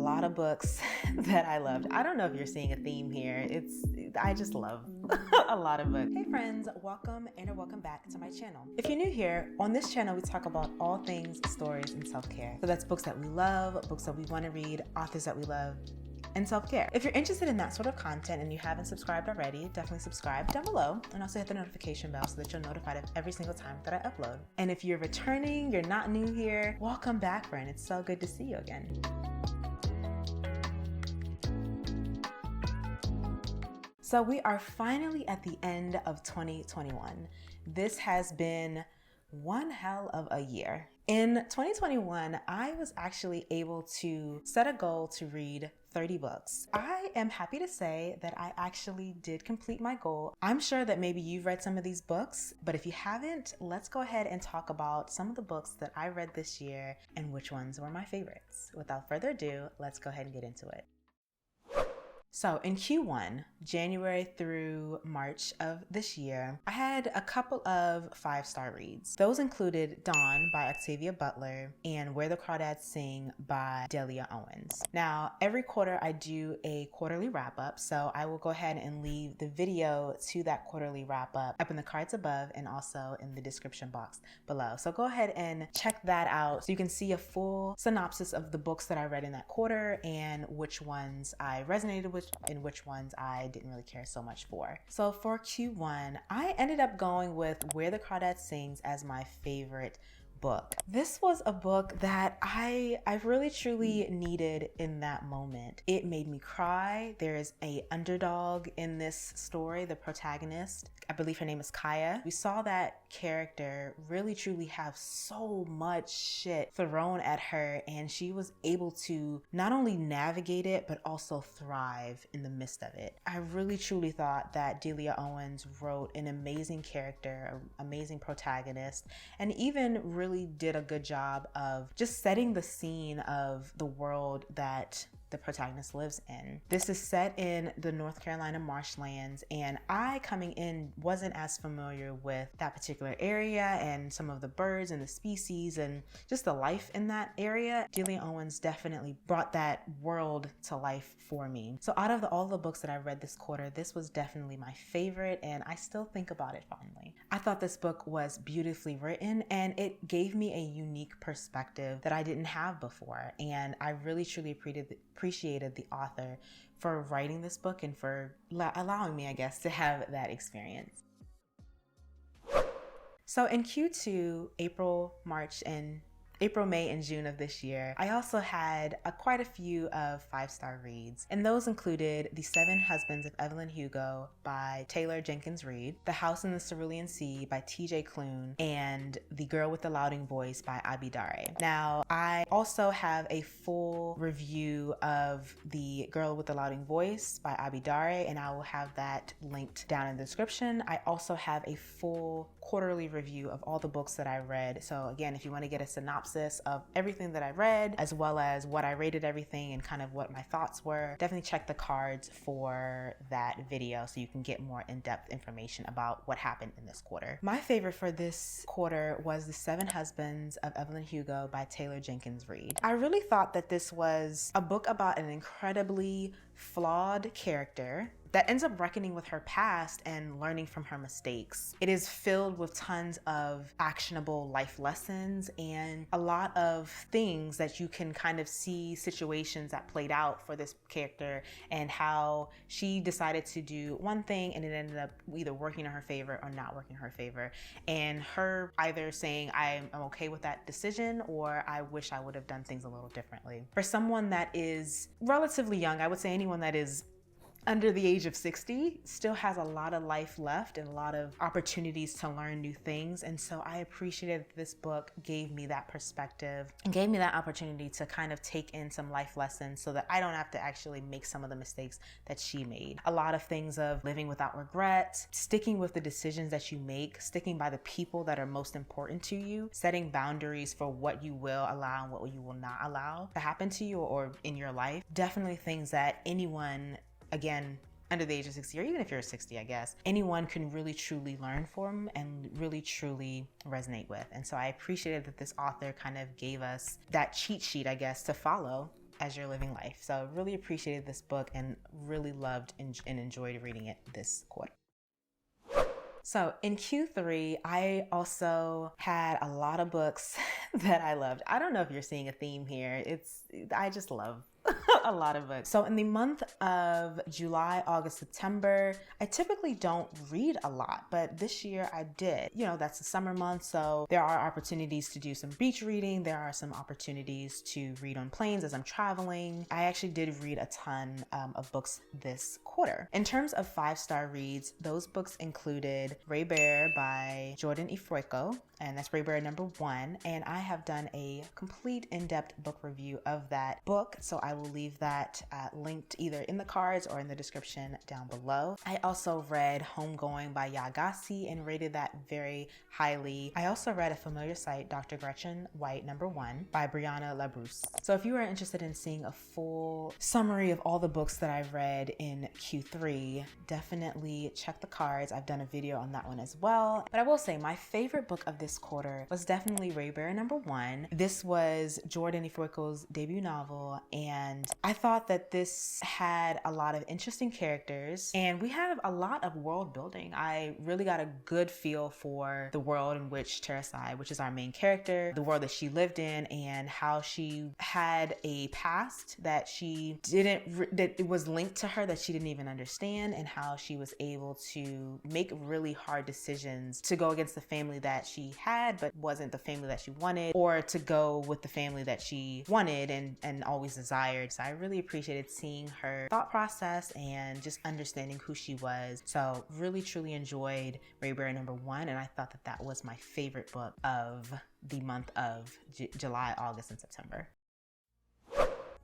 lot of books that I loved. I don't know if you're seeing a theme here. I just love a lot of books. Hey friends, welcome and or welcome back to my channel. If you're new here, on this channel we talk about all things stories and self-care. So that's books that we love, books that we want to read, authors that we love, and self-care. If you're interested in that sort of content and you haven't subscribed already, definitely subscribe down below and also hit the notification bell so that you're notified of every single time that I upload. And if you're returning, you're not new here, welcome back, friend. It's so good to see you again. So we are finally at the end of 2021. This has been one hell of a year. In 2021, I was actually able to set a goal to read 30 books. I am happy to say that I actually did complete my goal. I'm sure that maybe you've read some of these books, but if you haven't, let's go ahead and talk about some of the books that I read this year and which ones were my favorites. Without further ado, let's go ahead and get into it. So in Q1, January through March of this year, I had a couple of 5-star reads. Those included Dawn by Octavia Butler and Where the Crawdads Sing by Delia Owens. Now, every quarter I do a quarterly wrap-up, so I will go ahead and leave the video to that quarterly wrap-up up in the cards above and also in the description box below. So go ahead and check that out so you can see a full synopsis of the books that I read in that quarter and which ones I resonated with and which ones I didn't really care so much for. So for Q1, I ended up going with Where the Crawdads Sings as my favorite book. This was a book that I really truly needed in that moment. It made me cry. There is an underdog in this story, the protagonist. I believe her name is Kaya. We saw that character really truly have so much shit thrown at her, and she was able to not only navigate it but also thrive in the midst of it. I really truly thought that Delia Owens wrote an amazing character, an amazing protagonist, and even really did a good job of just setting the scene of the world that the protagonist lives in. This is set in the North Carolina marshlands, and I, coming in, wasn't as familiar with that particular area and some of the birds and the species and just the life in that area. Delia Owens definitely brought that world to life for me. So out of all the books that I read this quarter, this was definitely my favorite, and I still think about it fondly. I thought this book was beautifully written, and it gave me a unique perspective that I didn't have before, and I really truly appreciated the author for writing this book and for allowing me, I guess, to have that experience. So in Q2, April, May, and June of this year, I also had quite a few of 5-star reads, and those included The 7 Husbands of Evelyn Hugo by Taylor Jenkins Reid, The House in the Cerulean Sea by TJ Klune, and The Girl with the Louding Voice by Abi Dare. Now, I also have a full review of The Girl with the Louding Voice by Abi Dare, and I will have that linked down in the description. I also have a full quarterly review of all the books that I read. So again, if you want to get a synopsis of everything that I read, as well as what I rated everything and kind of what my thoughts were, definitely check the cards for that video so you can get more in-depth information about what happened in this quarter. My favorite for this quarter was The 7 Husbands of Evelyn Hugo by Taylor Jenkins Reid. I really thought that this was a book about an incredibly flawed character that ends up reckoning with her past and learning from her mistakes. It is filled with tons of actionable life lessons and a lot of things that you can kind of see situations that played out for this character and how she decided to do one thing and it ended up either working in her favor or not working in her favor. And her either saying, I'm okay with that decision, or I wish I would have done things a little differently. For someone that is relatively young, I would say anyone that is under the age of 60 still has a lot of life left and a lot of opportunities to learn new things. And so I appreciated that this book gave me that perspective and gave me that opportunity to kind of take in some life lessons so that I don't have to actually make some of the mistakes that she made. A lot of things of living without regret, sticking with the decisions that you make, sticking by the people that are most important to you, setting boundaries for what you will allow and what you will not allow to happen to you or in your life. Definitely things that anyone, again, under the age of 60, or even if you're 60, I guess, anyone can really truly learn from and really truly resonate with. And so I appreciated that this author kind of gave us that cheat sheet, I guess, to follow as you're living life. So really appreciated this book and really loved and enjoyed reading it this quarter. So in Q3, I also had a lot of books that I loved. I don't know if you're seeing a theme here. I just love a lot of books. So in the month of July, August, September, I typically don't read a lot, but this year I did. You know, that's the summer month, so there are opportunities to do some beach reading. There are some opportunities to read on planes as I'm traveling. I actually did read a ton of books this quarter. In terms of 5-star reads, those books included Ray Bear by Jordan Ifreko, and that's Ray Bear #1. And I have done a complete in-depth book review of that book, so I will leave that linked either in the cards or in the description down below. I also read Homegoing by Yagasi and rated that very highly. I also read A Familiar Sight, Dr. Gretchen White #1 by Brianna LaBruce. So if you are interested in seeing a full summary of all the books that I've read in Q3, definitely check the cards. I've done a video on that one as well. But I will say my favorite book of this quarter was definitely Ray Bear #1. This was Jordan Ifreko's debut novel, and I thought that this had a lot of interesting characters, and we have a lot of world building. I really got a good feel for the world in which Terasai, which is our main character, the world that she lived in, and how she had a past that that it was linked to her that she didn't even understand, and how she was able to make really hard decisions to go against the family that she had but wasn't the family that she wanted, or to go with the family that she wanted and always desired. So I really appreciated seeing her thought process and just understanding who she was. So really truly enjoyed Ray Bear #1, and I thought that that was my favorite book of the month of July, August, and September.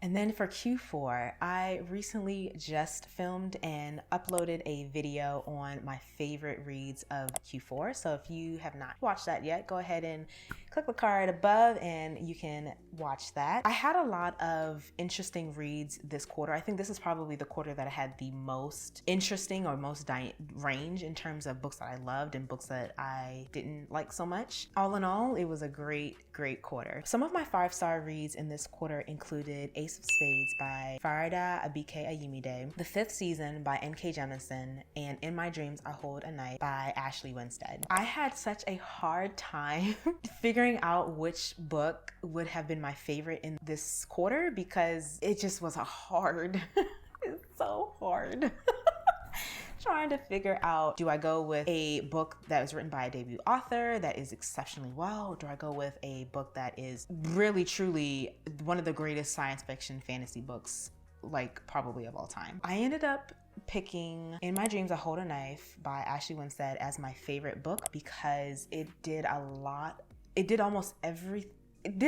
And then for Q4, I recently just filmed and uploaded a video on my favorite reads of Q4. So if you have not watched that yet, go ahead and click the card above and you can watch that. I had a lot of interesting reads this quarter. I think this is probably the quarter that I had the most interesting or most range in terms of books that I loved and books that I didn't like so much. All in all, it was a great quarter. Some of my 5-star reads in this quarter included Ace of Spades by Farida Abike Ayumide, The Fifth Season by N.K. Jemisin, and In My Dreams I Hold a Night by Ashley Winstead. I had such a hard time figuring out which book would have been my favorite in this quarter because it just was it's so hard. Trying to figure out, do I go with a book that was written by a debut author that is exceptionally well? Do I go with a book that is really truly one of the greatest science fiction fantasy books, like probably of all time? I ended up picking In My Dreams I Hold a Knife by Ashley Winstead as my favorite book because it did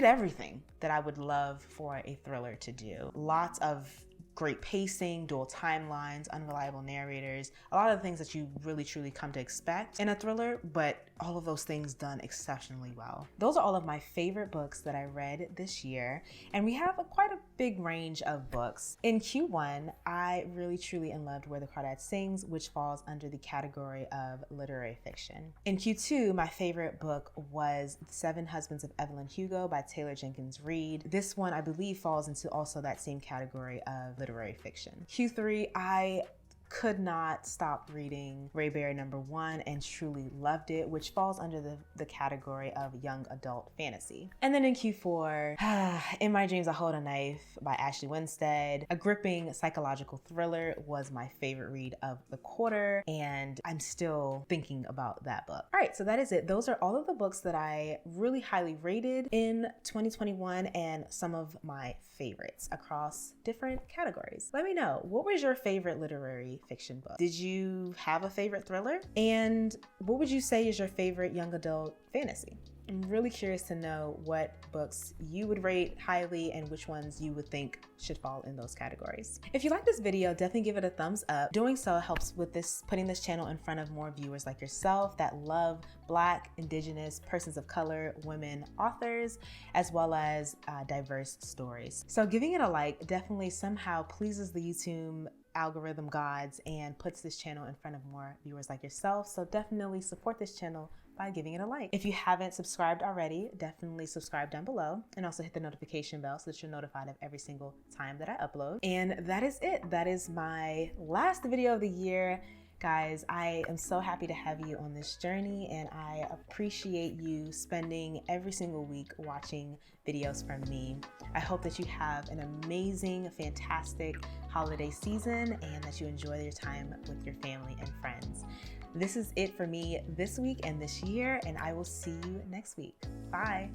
everything that I would love for a thriller to do. Lots of great pacing, dual timelines, unreliable narrators, a lot of the things that you really truly come to expect in a thriller, but all of those things done exceptionally well. Those are all of my favorite books that I read this year, and we have quite a big range of books. In Q1, I really truly loved Where the Crawdad Sings, which falls under the category of literary fiction. In Q2, my favorite book was The Seven Husbands of Evelyn Hugo by Taylor Jenkins Reid. This one, I believe, falls into also that same category of literary fiction. Q3, I could not stop reading Ray Bear #1 and truly loved it, which falls under the category of young adult fantasy. And then in Q4, In My Dreams I Hold a Knife by Ashley Winstead. A gripping psychological thriller was my favorite read of the quarter, and I'm still thinking about that book. All right, so that is it. Those are all of the books that I really highly rated in 2021 and some of my favorites across different categories. Let me know, what was your favorite literary fiction book? Did you have a favorite thriller? And what would you say is your favorite young adult fantasy? I'm really curious to know what books you would rate highly and which ones you would think should fall in those categories. If you like this video, definitely give it a thumbs up. Doing so helps with putting this channel in front of more viewers like yourself that love Black, Indigenous, persons of color, women authors, as well as diverse stories. So giving it a like definitely somehow pleases the YouTube algorithm gods and puts this channel in front of more viewers like yourself. So definitely support this channel by giving it a like. If you haven't subscribed already, definitely subscribe down below and also hit the notification bell so that you're notified of every single time that I upload. And that is it. That is my last video of the year. Guys, I am so happy to have you on this journey, and I appreciate you spending every single week watching videos from me. I hope that you have an amazing, fantastic holiday season and that you enjoy your time with your family and friends. This is it for me this week and this year, and I will see you next week. Bye.